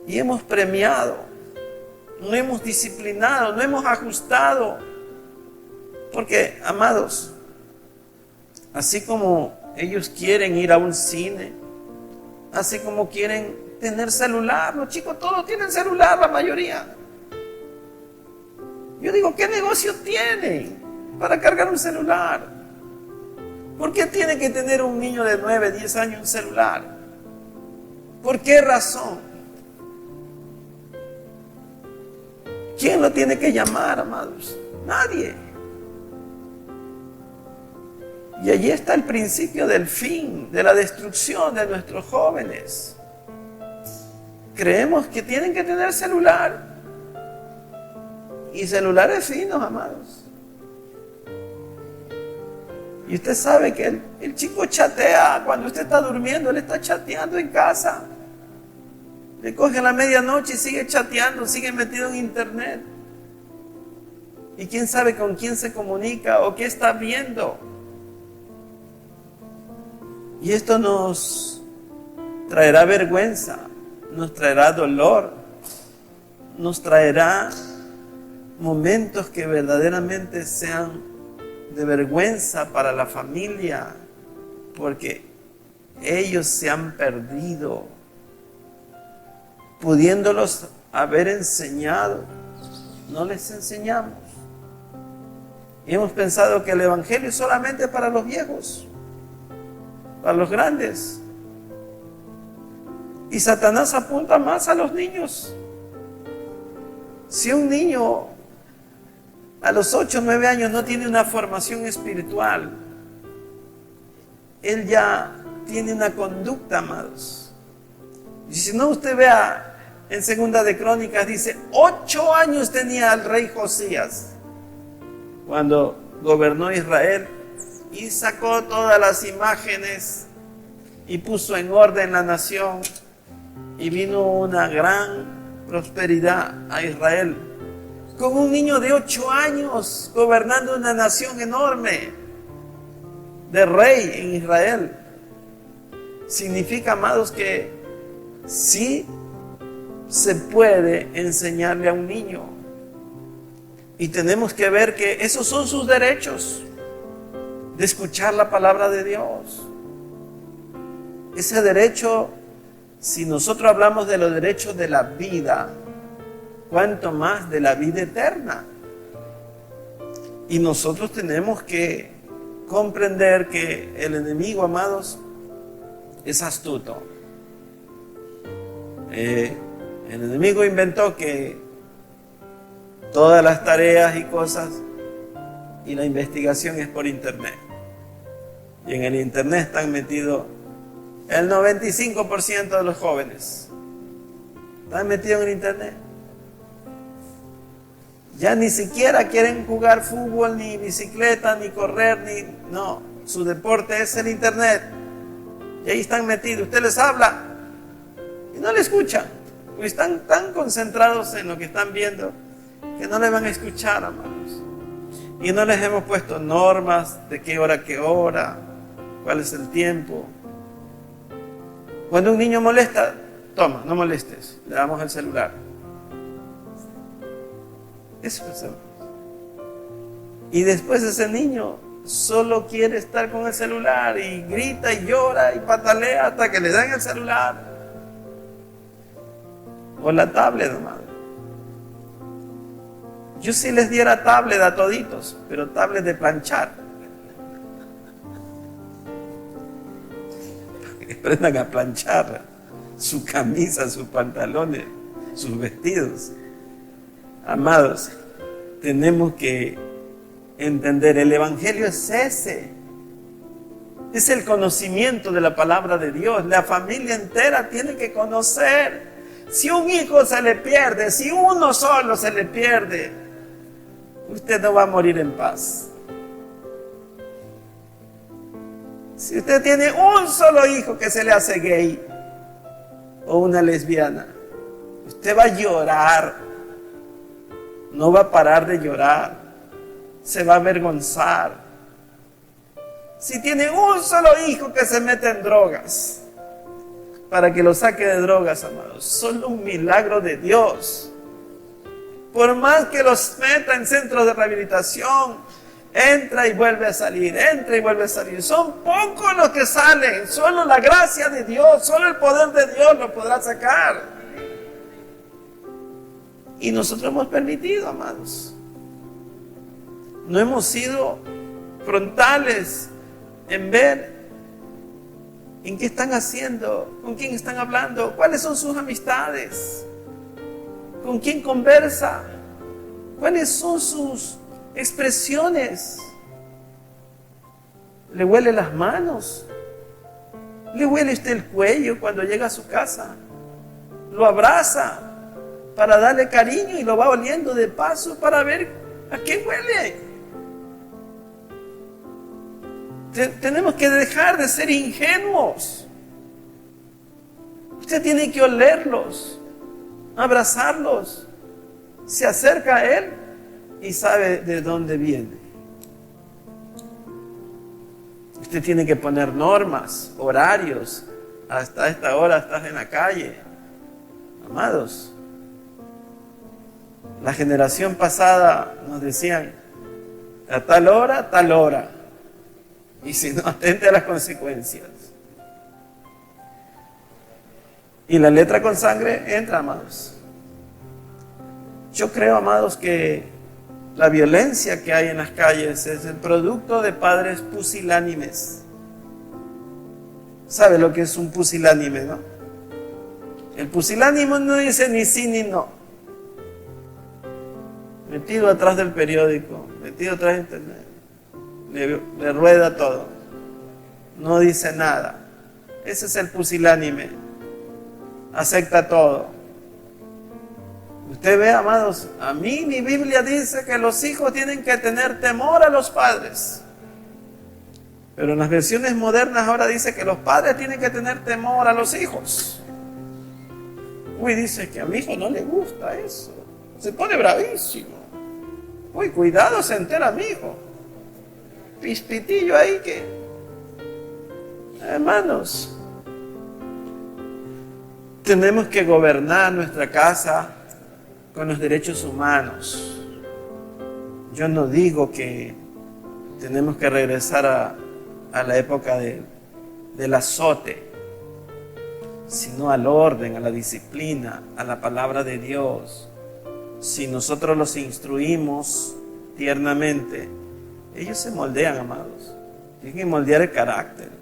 y hemos premiado, no hemos disciplinado, no hemos ajustado. Porque, amados, así como ellos quieren ir a un cine, así como quieren tener celular, los chicos todos tienen celular, la mayoría. Yo digo, ¿qué negocio tienen para cargar un celular? ¿Por qué tiene que tener un niño de 9, 10 años un celular? ¿Por qué razón? ¿Quién lo tiene que llamar, amados? Nadie. Y allí está el principio del fin, de la destrucción de nuestros jóvenes. Creemos que tienen que tener celular. Y celulares finos, amados. Y usted sabe que el chico chatea cuando usted está durmiendo, él está chateando en casa. Le coge a la medianoche y sigue chateando, sigue metido en internet. Y quién sabe con quién se comunica o qué está viendo. Y esto nos traerá vergüenza, nos traerá dolor, nos traerá momentos que verdaderamente sean de vergüenza para la familia, porque ellos se han perdido, pudiéndolos haber enseñado, no les enseñamos. Y hemos pensado que el Evangelio es solamente para los viejos, para los grandes. Y Satanás apunta más a los niños. Si un niño a los 8 o 9 años no tiene una formación espiritual, él ya tiene una conducta, amados. Y si no, usted vea en Segunda de Crónicas, dice, 8 años tenía el rey Josías cuando gobernó Israel y sacó todas las imágenes y puso en orden la nación y vino una gran prosperidad a Israel. Con un niño de 8 años gobernando una nación enorme de rey en Israel. Significa, amados, que sí se puede enseñarle a un niño. Y tenemos que ver que esos son sus derechos de escuchar la palabra de Dios. Ese derecho, si nosotros hablamos de los derechos de la vida, cuánto más de la vida eterna. Y nosotros tenemos que comprender que el enemigo, amados, es astuto. El enemigo inventó que todas las tareas y cosas y la investigación es por internet. Y en el internet están metidos el 95% de los jóvenes. Están metidos en el internet. Ya ni siquiera quieren jugar fútbol, ni bicicleta, ni correr, no. Su deporte es el internet. Y ahí están metidos. Usted les habla y no le escuchan. Porque están tan concentrados en lo que están viendo que no le van a escuchar, amados. Y no les hemos puesto normas de qué hora, cuál es el tiempo. Cuando un niño molesta, toma, no molestes, le damos el celular. Eso es. Y después ese niño solo quiere estar con el celular y grita y llora y patalea hasta que le dan el celular o la tablet, hermano. Yo sí les diera tablet a toditos, pero tablet de planchar. Que aprendan a planchar su camisa, sus pantalones, sus vestidos. Amados, tenemos que entender, el evangelio es ese. Es el conocimiento de la palabra de Dios. La familia entera tiene que conocer. Si un hijo se le pierde, si uno solo se le pierde, usted no va a morir en paz. Si usted tiene un solo hijo que se le hace gay o una lesbiana, usted va a llorar. No va a parar de llorar. Se va a avergonzar. Si tiene un solo hijo que se mete en drogas, para que lo saque de drogas, amados, solo un milagro de Dios. Por más que los meta en centros de rehabilitación, entra y vuelve a salir, entra y vuelve a salir. Son pocos los que salen. Solo la gracia de Dios, solo el poder de Dios lo podrá sacar. Y nosotros hemos permitido, amados. No hemos sido frontales en ver en qué están haciendo, con quién están hablando, cuáles son sus amistades, con quién conversa, cuáles son sus expresiones. ¿Le huele las manos? ¿Le huele usted el cuello cuando llega a su casa? ¿Lo abraza para darle cariño y lo va oliendo de paso para ver a qué huele? Tenemos que dejar de ser ingenuos. Usted tiene que olerlos, abrazarlos. Se acerca a él y sabe de dónde viene. Usted tiene que poner normas, horarios. Hasta esta hora estás en la calle. Amados, la generación pasada nos decían a tal hora, tal hora. Y si no, atente a las consecuencias. Y la letra con sangre entra, amados. Yo creo, amados, que la violencia que hay en las calles es el producto de padres pusilánimes. ¿Sabe lo que es un pusilánime, no? El pusilánime no dice ni sí ni no. Metido atrás del periódico, metido atrás de internet. Le rueda todo. No dice nada. Ese es el pusilánime. Acepta todo. Usted ve, amados, a mí mi Biblia dice que los hijos tienen que tener temor a los padres. Pero en las versiones modernas ahora dice que los padres tienen que tener temor a los hijos. Uy, dice que a mi hijo no le gusta eso. Se pone bravísimo. Uy, cuidado, se entera mi hijo. Pispitillo ahí que... Hermanos, tenemos que gobernar nuestra casa con los derechos humanos. Yo no digo que tenemos que regresar a la época del azote, sino al orden, a la disciplina, a la palabra de Dios. Si nosotros los instruimos tiernamente, ellos se moldean, amados. Tienen que moldear el carácter.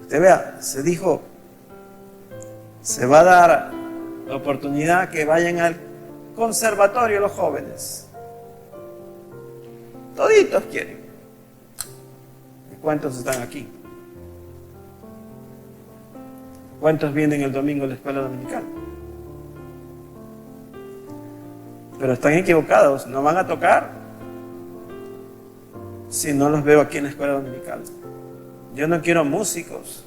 Usted vea, se dijo, se va a dar la oportunidad que vayan al conservatorio los jóvenes. Toditos quieren. ¿Cuántos están aquí? ¿Cuántos vienen el domingo a la escuela dominical? Pero están equivocados, no van a tocar si no los veo aquí en la escuela dominical. Yo no quiero músicos,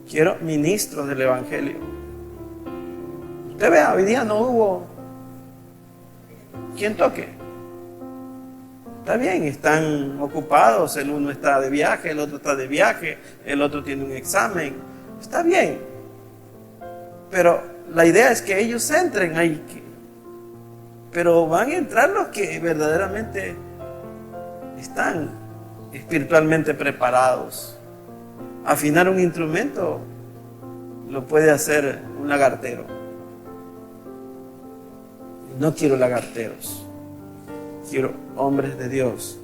quiero ministros del Evangelio. Usted vea, hoy día no hubo quien toque. Está bien, están ocupados, el uno está de viaje, el otro está de viaje, el otro tiene un examen. Está bien, pero la idea es que ellos entren ahí. Pero van a entrar los que verdaderamente están espiritualmente preparados. Afinar un instrumento lo puede hacer un lagartero. No quiero lagarteros. Quiero hombres de Dios,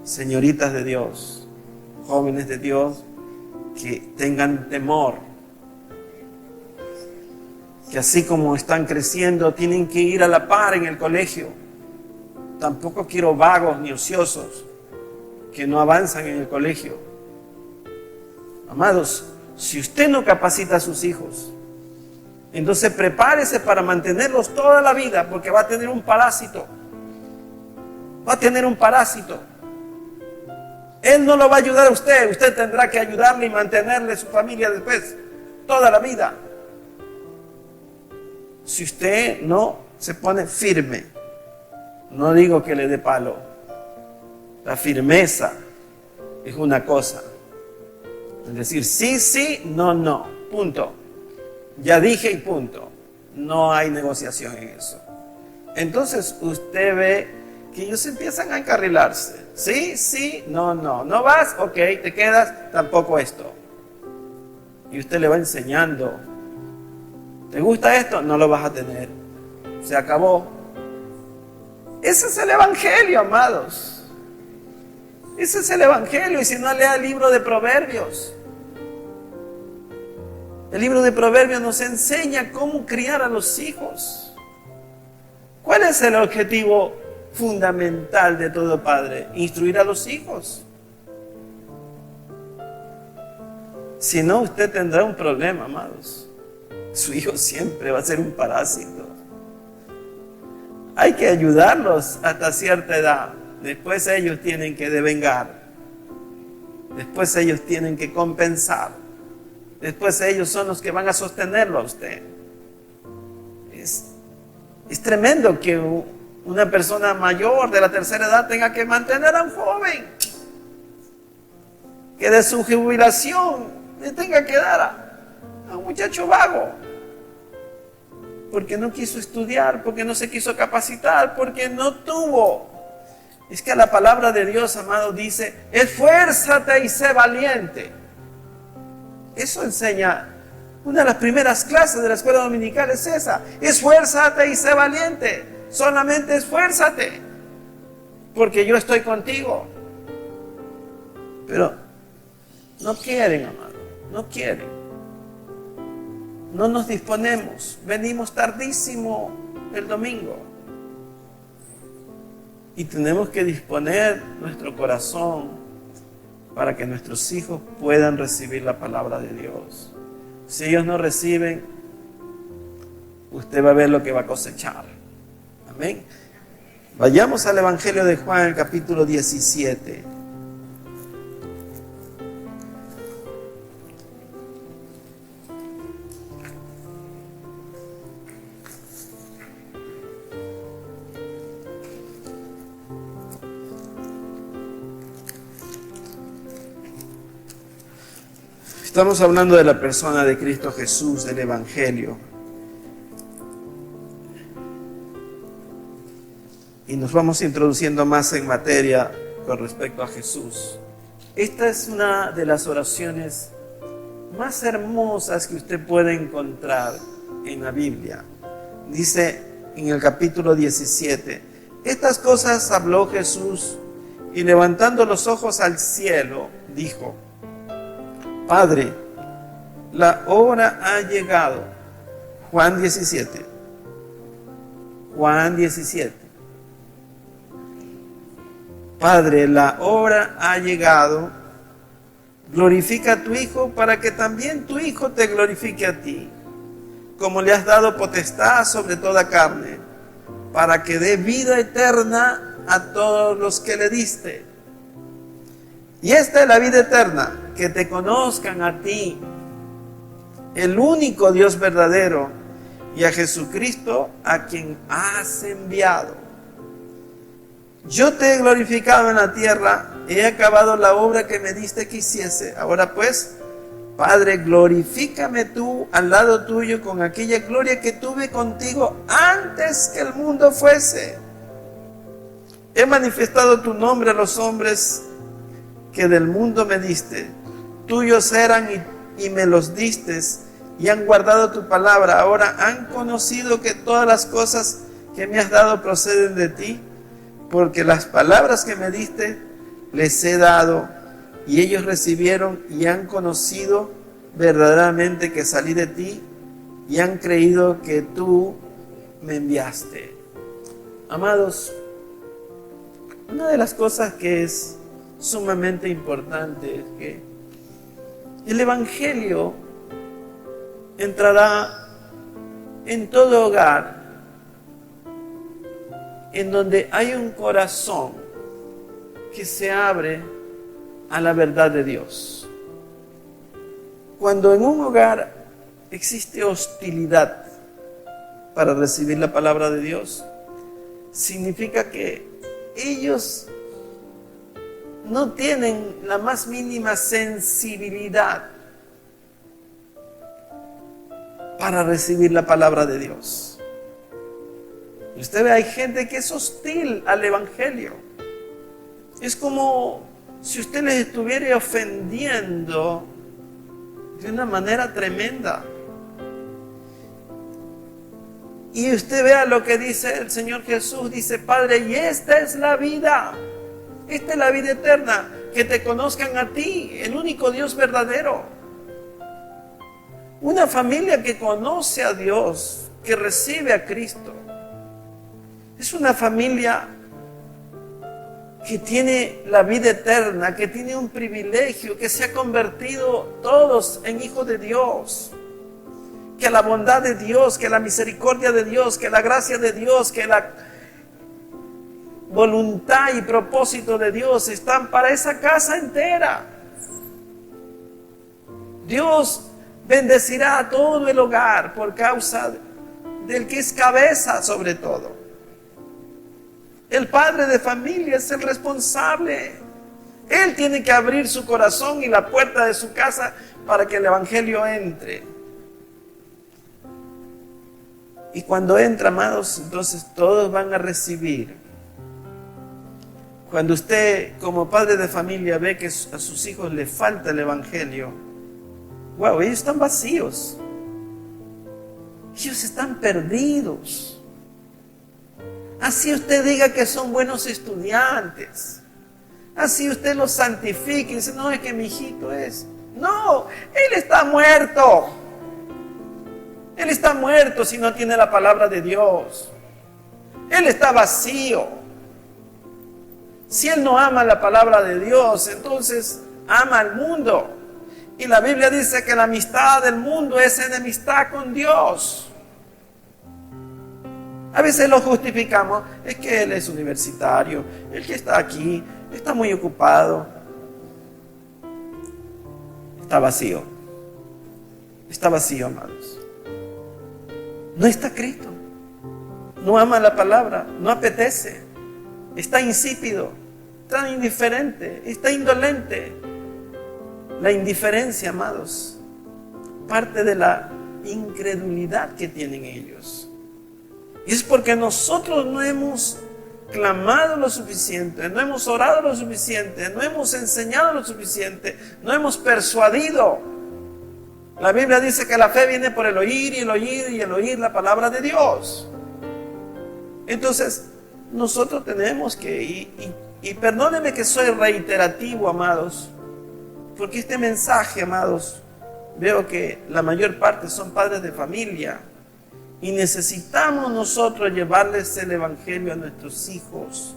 señoritas de Dios, jóvenes de Dios que tengan temor. Que así como están creciendo, tienen que ir a la par en el colegio. Tampoco quiero vagos ni ociosos que no avanzan en el colegio. Amados, si usted no capacita a sus hijos, entonces prepárese para mantenerlos toda la vida, porque va a tener un parásito. Va a tener un parásito. Él no lo va a ayudar a usted. Usted tendrá que ayudarle y mantenerle su familia después, toda la vida. Si usted no se pone firme, no digo que le dé palo. La firmeza es una cosa. Es decir, sí, sí, no, no. Punto. Ya dije y punto. No hay negociación en eso. Entonces usted ve que ellos empiezan a encarrilarse. Sí, sí, no, no. No vas, ok, te quedas, tampoco esto. Y usted le va enseñando. ¿Te gusta esto? No lo vas a tener. Se acabó. Ese es el Evangelio, amados. Ese es el Evangelio. Y si no, lea el libro de Proverbios. El libro de Proverbios nos enseña cómo criar a los hijos. ¿Cuál es el objetivo fundamental de todo padre? Instruir a los hijos. Si no, usted tendrá un problema, amados. Su hijo siempre va a ser un parásito. Hay que ayudarlos hasta cierta edad. Después ellos tienen que devengar. Después ellos tienen que compensar. Después ellos son los que van a sostenerlo a usted. Es tremendo que una persona mayor de la tercera edad tenga que mantener a un joven. Que de su jubilación le tenga que dar a un muchacho vago. Porque no quiso estudiar, porque no se quiso capacitar, porque no tuvo. Es que la palabra de Dios, amado, dice, esfuérzate y sé valiente. Eso enseña, una de las primeras clases de la escuela dominical es esa. Esfuérzate y sé valiente. Solamente esfuérzate. Porque yo estoy contigo. Pero no quieren, amado, no quieren. No nos disponemos. Venimos tardísimo el domingo. Y tenemos que disponer nuestro corazón para que nuestros hijos puedan recibir la palabra de Dios. Si ellos no reciben, usted va a ver lo que va a cosechar. Amén. Vayamos al Evangelio de Juan, el capítulo 17. Estamos hablando de la persona de Cristo Jesús, del Evangelio. Y nos vamos introduciendo más en materia con respecto a Jesús. Esta es una de las oraciones más hermosas que usted puede encontrar en la Biblia. Dice en el capítulo 17, estas cosas habló Jesús y levantando los ojos al cielo, dijo: Padre, la hora ha llegado. Juan 17. Juan 17. Padre, la hora ha llegado. Glorifica a tu Hijo para que también tu Hijo te glorifique a ti, como le has dado potestad sobre toda carne, para que dé vida eterna a todos los que le diste. Y esta es la vida eterna, que te conozcan a ti, el único Dios verdadero, y a Jesucristo, a quien has enviado. Yo te he glorificado en la tierra, he acabado la obra que me diste que hiciese. Ahora pues, Padre, glorifícame tú al lado tuyo con aquella gloria que tuve contigo antes que el mundo fuese. He manifestado tu nombre a los hombres que del mundo me diste. Tuyos eran y me los diste, y han guardado tu palabra. Ahora han conocido que todas las cosas que me has dado proceden de ti, porque las palabras que me diste les he dado, y ellos recibieron y han conocido verdaderamente que salí de ti, y han creído que tú me enviaste. Amados, una de las cosas que es sumamente importante es que el Evangelio entrará en todo hogar en donde hay un corazón que se abre a la verdad de Dios. Cuando en un hogar existe hostilidad para recibir la palabra de Dios, significa que ellos no tienen la más mínima sensibilidad para recibir la palabra de Dios. Y usted ve, hay gente que es hostil al Evangelio. Es como si usted les estuviera ofendiendo de una manera tremenda. Y usted vea lo que dice el Señor Jesús, dice: Padre, y esta es la vida eterna, que te conozcan a ti, el único Dios verdadero. Una familia que conoce a Dios, que recibe a Cristo, es una familia que tiene la vida eterna, que tiene un privilegio, que se ha convertido todos en hijos de Dios, que la bondad de Dios, que la misericordia de Dios, que la gracia de Dios, que la voluntad y propósito de Dios están para esa casa entera. Dios bendecirá a todo el hogar por causa del que es cabeza sobre todo. El padre de familia es el responsable. Él tiene que abrir su corazón y la puerta de su casa para que el Evangelio entre. Y cuando entra, amados, entonces todos van a recibir. Cuando usted, como padre de familia, ve que a sus hijos le falta el Evangelio, wow, ellos están vacíos. Ellos están perdidos. Así usted diga que son buenos estudiantes. Así usted los santifique y dice: no, es que mi hijito es. No, él está muerto. Él está muerto si no tiene la palabra de Dios. Él está vacío. Si él no ama la palabra de Dios, entonces ama al mundo. Y la Biblia dice que la amistad del mundo es enemistad con Dios. A veces lo justificamos, es que él es universitario, el que está aquí está muy ocupado. Está vacío, amados. No está Cristo, no ama la palabra, no apetece, está insípido, está indiferente, está indolente. La indiferencia, amados, parte de la incredulidad que tienen ellos. Y es porque nosotros no hemos clamado lo suficiente, no hemos orado lo suficiente, no hemos enseñado lo suficiente, no hemos persuadido. La Biblia dice que la fe viene por el oír y el oír y el oír la palabra de Dios. Entonces, nosotros tenemos que, y perdónenme que soy reiterativo, amados, porque este mensaje, amados, veo que la mayor parte son padres de familia. Y necesitamos nosotros llevarles el evangelio a nuestros hijos.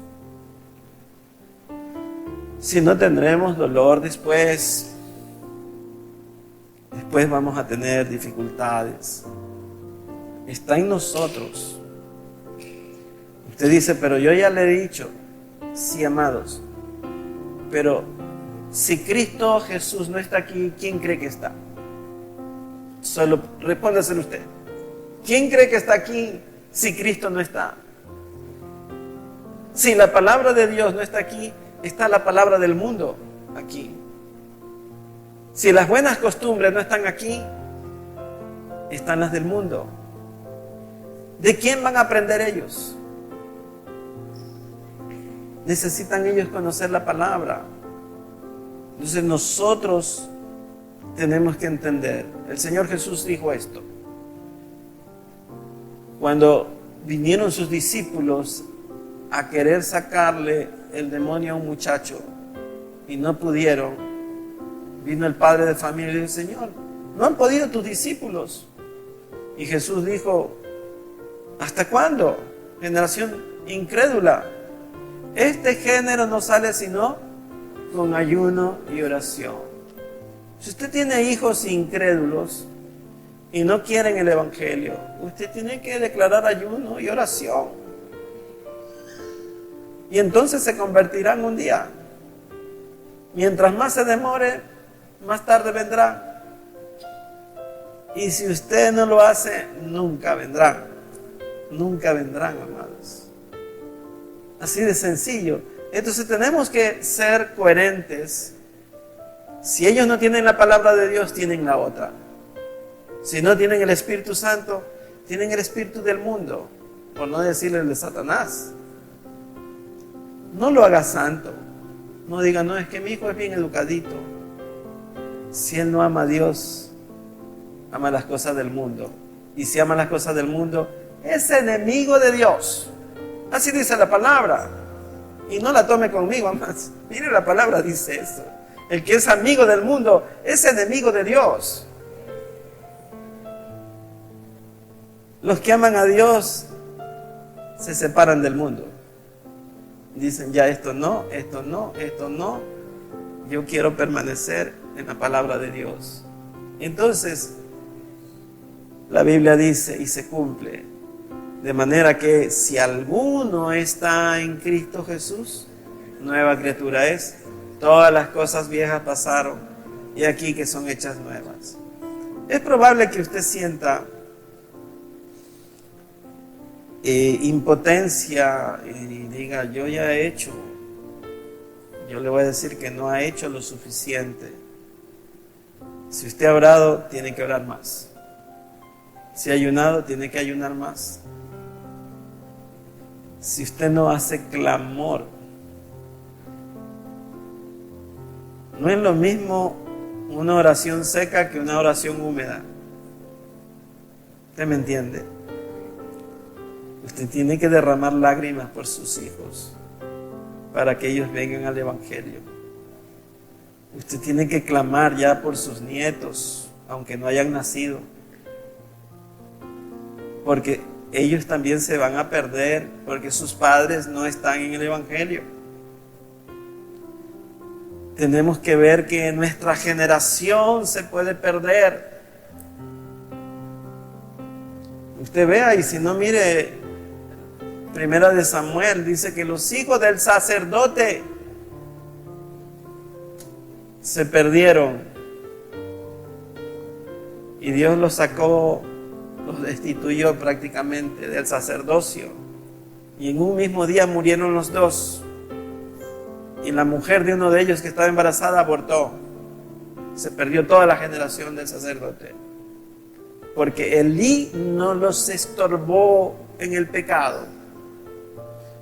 Si no, tendremos dolor después. Después vamos a tener dificultades. Está en nosotros. Usted dice, pero yo ya le he dicho. Sí, amados. Pero si Cristo Jesús no está aquí, ¿quién cree que está? Solo respóndaselo usted. ¿Quién cree que está aquí si Cristo no está? Si la palabra de Dios no está aquí, está la palabra del mundo aquí. Si las buenas costumbres no están aquí, están las del mundo. ¿De quién van a aprender ellos? Necesitan ellos conocer la palabra. Entonces nosotros tenemos que entender. El Señor Jesús dijo esto. Cuando vinieron sus discípulos a querer sacarle el demonio a un muchacho y no pudieron, vino el padre de familia y dijo, Señor, no han podido tus discípulos. Y Jesús dijo, ¿hasta cuándo? Generación incrédula. Este género no sale sino con ayuno y oración. Si usted tiene hijos incrédulos y no quieren el evangelio, usted tiene que declarar ayuno y oración. Y entonces se convertirán un día. Mientras más se demore, más tarde vendrán. Y si usted no lo hace, nunca vendrán. Nunca vendrán, amados. Así de sencillo. Entonces tenemos que ser coherentes. Si ellos no tienen la palabra de Dios, tienen la otra. Si no tienen el Espíritu Santo, tienen el espíritu del mundo, por no decirle el de Satanás. No lo haga santo. No diga, no, es que mi hijo es bien educadito. Si él no ama a Dios, ama las cosas del mundo. Y si ama las cosas del mundo, es enemigo de Dios. Así dice la palabra. Y no la tome conmigo, más. Mire, la palabra dice eso. El que es amigo del mundo es enemigo de Dios. Los que aman a Dios se separan del mundo. Dicen, ya esto no, esto no, esto no. Yo quiero permanecer en la palabra de Dios. Entonces, la Biblia dice y se cumple. De manera que si alguno está en Cristo Jesús, nueva criatura es. Todas las cosas viejas pasaron y aquí que son hechas nuevas. Es probable que usted sienta impotencia y diga, yo ya he hecho. Yo le voy a decir que no ha hecho lo suficiente. Si usted ha orado, tiene que orar más. Si ha ayunado, tiene que ayunar más. Si usted no hace clamor, no es lo mismo una oración seca que una oración húmeda. ¿Usted me entiende? Usted tiene que derramar lágrimas por sus hijos para que ellos vengan al evangelio. Usted tiene que clamar ya por sus nietos, aunque no hayan nacido, porque ellos también se van a perder porque sus padres no están en el evangelio. Tenemos que ver que nuestra generación se puede perder. Usted vea, y si no, mire, Primera de Samuel dice que los hijos del sacerdote se perdieron y Dios los sacó, los destituyó prácticamente del sacerdocio, y en un mismo día murieron los dos, y la mujer de uno de ellos que estaba embarazada abortó. Se perdió toda la generación del sacerdote, porque Elí no los estorbó en el pecado.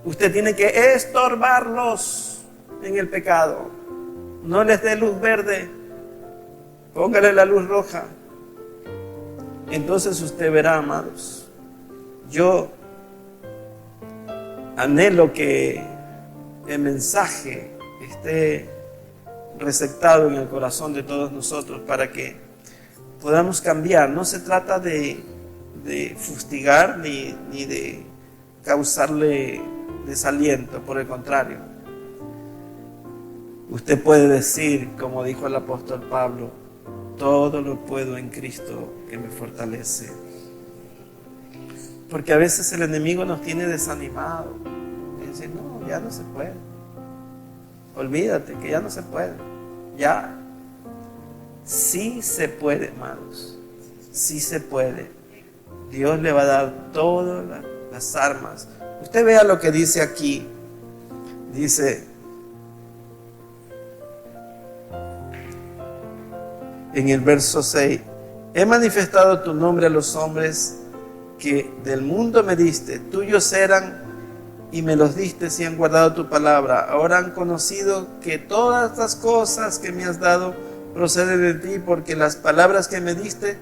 Usted tiene que estorbarlos en el pecado. No les dé luz verde, póngale la luz roja. Entonces usted verá, amados, yo anhelo que el mensaje esté receptado en el corazón de todos nosotros para que podamos cambiar. No se trata de fustigar ni de causarle desaliento, por el contrario. Usted puede decir, como dijo el apóstol Pablo, todo lo puedo en Cristo que me fortalece. Porque a veces el enemigo nos tiene desanimado. Y dice, no, ya no se puede. Olvídate que ya no se puede. Ya. Sí se puede, hermanos. Sí se puede. Dios le va a dar todas las armas. Usted vea lo que dice aquí. Dice en el verso 6: he manifestado tu nombre a los hombres que del mundo me diste. Tuyos eran y me los diste y han guardado tu palabra. Ahora han conocido que todas las cosas que me has dado proceden de ti, porque las palabras que me diste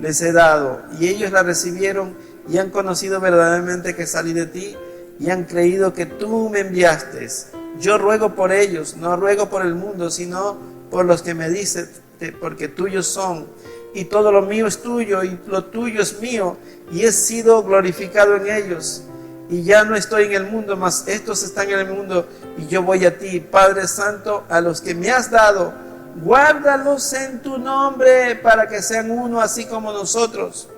les he dado, y ellos las recibieron y han conocido verdaderamente que salí de ti y han creído que tú me enviaste. Yo ruego por ellos, no ruego por el mundo, sino por los que me diste, porque tuyos son, y todo lo mío es tuyo, y lo tuyo es mío, y he sido glorificado en ellos. Y ya no estoy en el mundo, mas estos están en el mundo, y yo voy a ti. Padre Santo, a los que me has dado, guárdalos en tu nombre, para que sean uno, así como nosotros.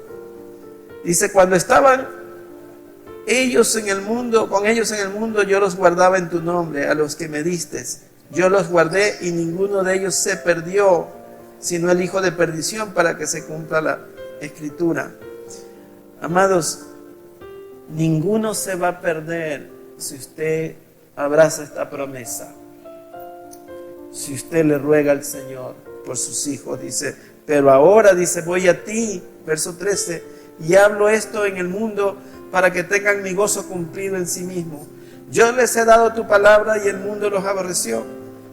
Dice, cuando estaban ellos en el mundo, con ellos en el mundo, yo los guardaba en tu nombre. A los que me diste, yo los guardé, y ninguno de ellos se perdió, sino el hijo de perdición, para que se cumpla la escritura. Amados, ninguno se va a perder si usted abraza esta promesa. Si usted le ruega al Señor por sus hijos, dice, pero ahora, dice, voy a ti, verso 13, y hablo esto en el mundo para que tengan mi gozo cumplido en sí mismo. Yo les he dado tu palabra y el mundo los aborreció,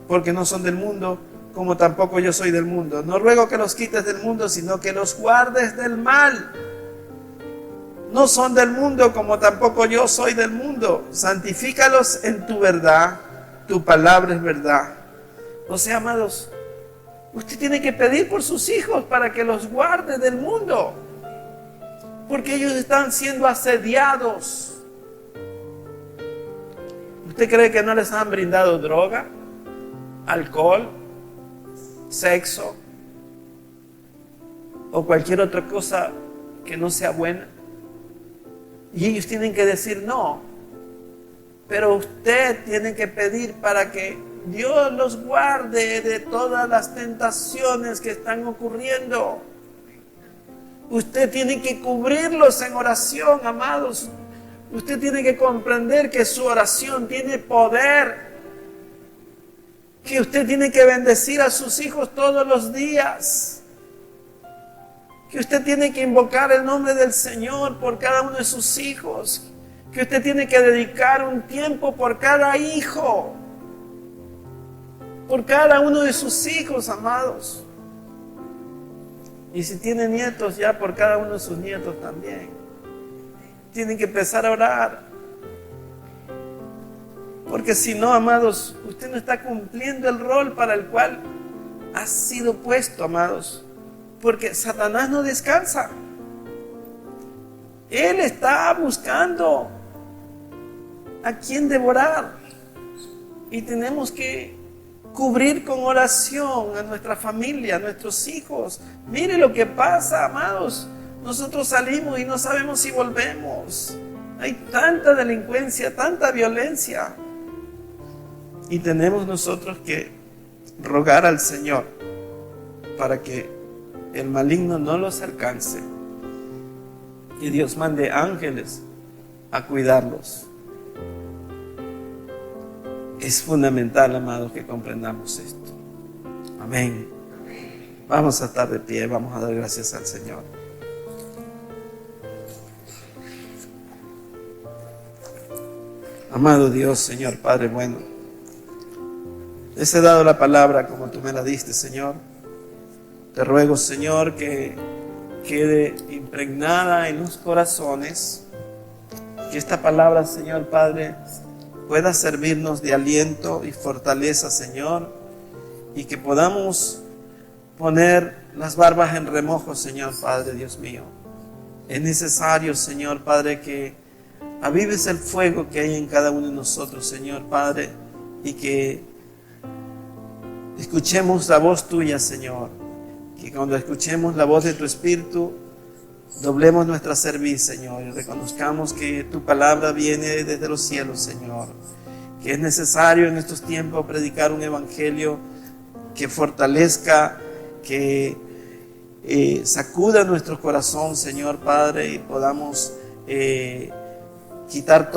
porque no son del mundo, como tampoco yo soy del mundo. No ruego que los quites del mundo, sino que los guardes del mal. No son del mundo, como tampoco yo soy del mundo. Santifícalos en tu verdad, tu palabra es verdad. O sea, amados, usted tiene que pedir por sus hijos para que los guarde del mundo, porque ellos están siendo asediados. ¿Usted cree que no les han brindado droga, alcohol, sexo o cualquier otra cosa que no sea buena? Y ellos tienen que decir no, pero usted tiene que pedir para que Dios los guarde de todas las tentaciones que están ocurriendo. Usted tiene que cubrirlos en oración, amados. Usted tiene que comprender que su oración tiene poder, que usted tiene que bendecir a sus hijos todos los días, que usted tiene que invocar el nombre del Señor por cada uno de sus hijos, que usted tiene que dedicar un tiempo por cada hijo, por cada uno de sus hijos, amados. Y si tiene nietos, ya por cada uno de sus nietos también. Tienen que empezar a orar. Porque si no, amados, usted no está cumpliendo el rol para el cual ha sido puesto, amados. Porque Satanás no descansa. Él está buscando a quien devorar. Y tenemos que cubrir con oración a nuestra familia, a nuestros hijos. Mire lo que pasa, amados. Nosotros salimos y no sabemos si volvemos. Hay tanta delincuencia, tanta violencia. Y tenemos nosotros que rogar al Señor para que el maligno no los alcance. Que Dios mande ángeles a cuidarlos. Es fundamental, amados, que comprendamos esto. Amén. Vamos a estar de pie, vamos a dar gracias al Señor. Amado Dios, Señor Padre bueno, les he dado la palabra como tú me la diste, Señor. Te ruego, Señor, que quede impregnada en los corazones, que esta palabra, Señor Padre, pueda servirnos de aliento y fortaleza, Señor, y que podamos poner las barbas en remojo, Señor Padre, Dios mío. Es necesario, Señor Padre, que avives el fuego que hay en cada uno de nosotros, Señor Padre, y que escuchemos la voz tuya, Señor. Que cuando escuchemos la voz de tu Espíritu, doblemos nuestra cerviz, Señor, y reconozcamos que tu palabra viene desde los cielos, Señor. Que es necesario en estos tiempos predicar un evangelio que fortalezca, que sacuda nuestro corazón, Señor Padre, y podamos quitar todo